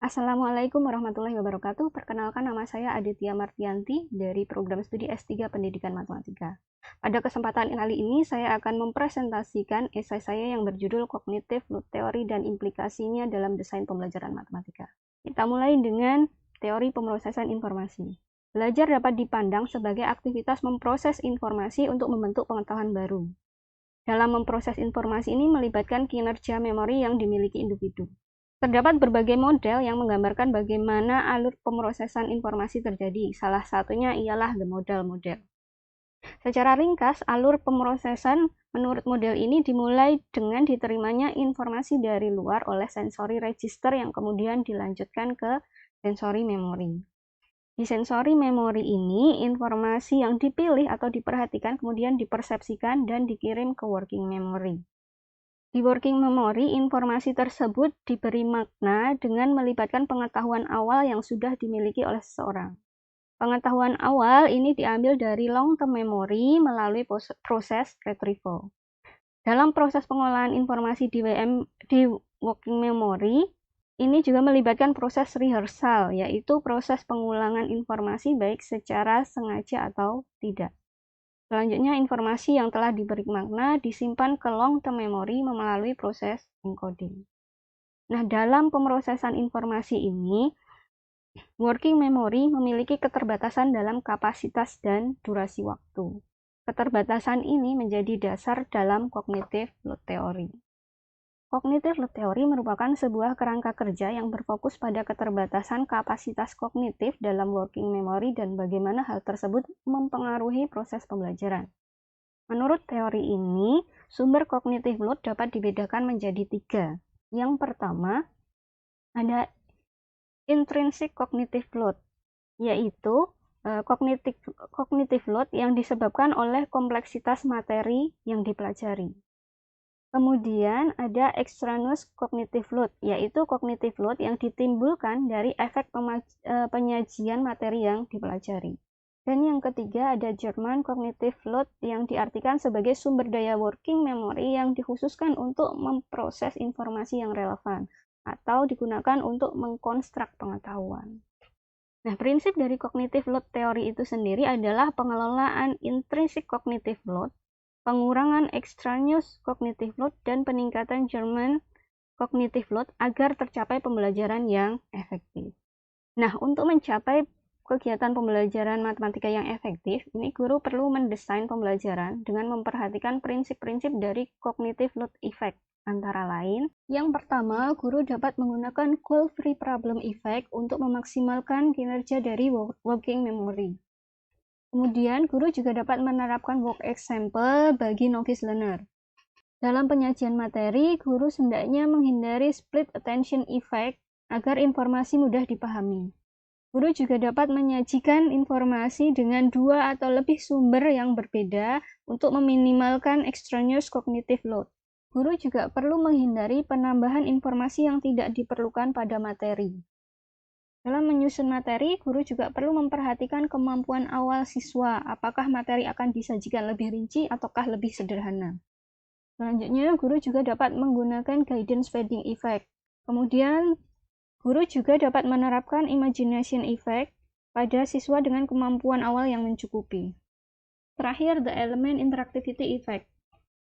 Assalamualaikum warahmatullahi wabarakatuh. Perkenalkan, nama saya Aditya Martianti dari program studi S3 Pendidikan Matematika. Pada kesempatan kali ini saya akan mempresentasikan esai saya yang berjudul Cognitive Load Theory dan Implikasinya dalam Desain Pembelajaran Matematika. Kita mulai dengan teori pemrosesan informasi. Belajar dapat dipandang sebagai aktivitas memproses informasi untuk membentuk pengetahuan baru. Dalam memproses informasi ini melibatkan kinerja memori yang dimiliki individu. Terdapat berbagai model yang menggambarkan bagaimana alur pemrosesan informasi terjadi. Salah satunya ialah the model. Secara ringkas, alur pemrosesan menurut model ini dimulai dengan diterimanya informasi dari luar oleh sensory register yang kemudian dilanjutkan ke sensory memory. Di sensory memory ini, informasi yang dipilih atau diperhatikan kemudian dipersepsikan dan dikirim ke working memory. Di working memory, informasi tersebut diberi makna dengan melibatkan pengetahuan awal yang sudah dimiliki oleh seseorang. Pengetahuan awal ini diambil dari long-term memory melalui proses retrieval. Dalam proses pengolahan informasi di working memory, ini juga melibatkan proses rehearsal, yaitu proses pengulangan informasi baik secara sengaja atau tidak. Selanjutnya, informasi yang telah diberi makna disimpan ke long-term memory melalui proses encoding. Nah, dalam pemrosesan informasi ini, working memory memiliki keterbatasan dalam kapasitas dan durasi waktu. Keterbatasan ini menjadi dasar dalam cognitive load theory. Cognitive load theory merupakan sebuah kerangka kerja yang berfokus pada keterbatasan kapasitas kognitif dalam working memory dan bagaimana hal tersebut mempengaruhi proses pembelajaran. Menurut teori ini, sumber cognitive load dapat dibedakan menjadi 3. Yang pertama, ada intrinsic cognitive load, yaitu cognitive load yang disebabkan oleh kompleksitas materi yang dipelajari. Kemudian ada extraneous cognitive load, yaitu cognitive load yang ditimbulkan dari efek penyajian materi yang dipelajari. Dan yang ketiga ada German cognitive load yang diartikan sebagai sumber daya working memory yang dikhususkan untuk memproses informasi yang relevan atau digunakan untuk mengkonstruk pengetahuan. Nah, prinsip dari cognitive load teori itu sendiri adalah pengelolaan intrinsic cognitive load, pengurangan extraneous cognitive load, dan peningkatan German cognitive load agar tercapai pembelajaran yang efektif. Nah, untuk mencapai kegiatan pembelajaran matematika yang efektif, ini guru perlu mendesain pembelajaran dengan memperhatikan prinsip-prinsip dari cognitive load effect. Antara lain, yang pertama, guru dapat menggunakan goal-free problem effect untuk memaksimalkan kinerja dari working memory. Kemudian, guru juga dapat menerapkan work example bagi novice learner. Dalam penyajian materi, guru hendaknya menghindari split attention effect agar informasi mudah dipahami. Guru juga dapat menyajikan informasi dengan 2 atau lebih sumber yang berbeda untuk meminimalkan extraneous cognitive load. Guru juga perlu menghindari penambahan informasi yang tidak diperlukan pada materi. Dalam menyusun materi, guru juga perlu memperhatikan kemampuan awal siswa, apakah materi akan disajikan lebih rinci ataukah lebih sederhana. Selanjutnya, guru juga dapat menggunakan guidance fading effect. Kemudian, guru juga dapat menerapkan imagination effect pada siswa dengan kemampuan awal yang mencukupi. Terakhir, the element interactivity effect.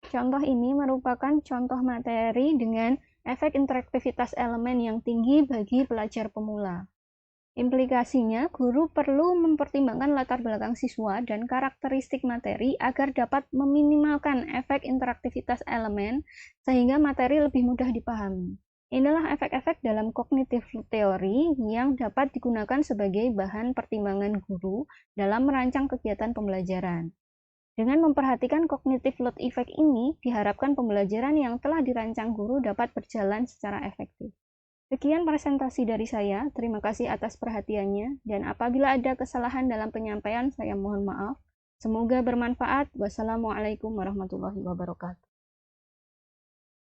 Contoh ini merupakan contoh materi dengan efek interaktivitas elemen yang tinggi bagi pelajar pemula. Implikasinya, guru perlu mempertimbangkan latar belakang siswa dan karakteristik materi agar dapat meminimalkan efek interaktivitas elemen sehingga materi lebih mudah dipahami. Inilah efek-efek dalam cognitive theory yang dapat digunakan sebagai bahan pertimbangan guru dalam merancang kegiatan pembelajaran. Dengan memperhatikan cognitive load effect ini, diharapkan pembelajaran yang telah dirancang guru dapat berjalan secara efektif. Sekian presentasi dari saya, terima kasih atas perhatiannya, dan apabila ada kesalahan dalam penyampaian, saya mohon maaf. Semoga bermanfaat. Wassalamualaikum warahmatullahi wabarakatuh.